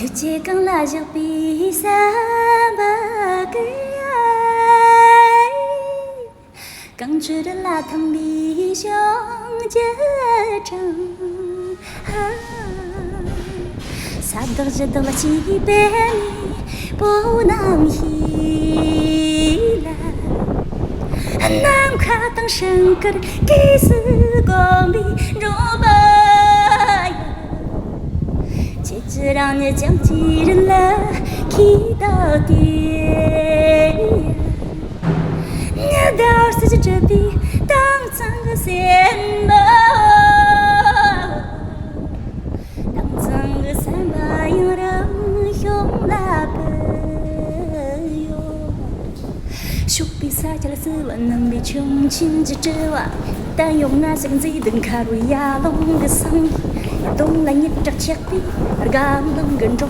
Trước chỉ cần là giấc bisa bagai càng chưa đến là thầm bi trong chết trăng sát đợt giật đợt là chỉ bên bố nam hi là nam khá tăng sân cất kỹ sư còn đi rõ bay chỉ让你将敌人了踢到底你到死去这笔当zan个先吧当zan个三把有人用拉背哟手比赛加了四万能比穷亲之之外但用那些gì đừng khá rồi ya long cái sang đông là nhất chắc chắc đi gam đông gần trong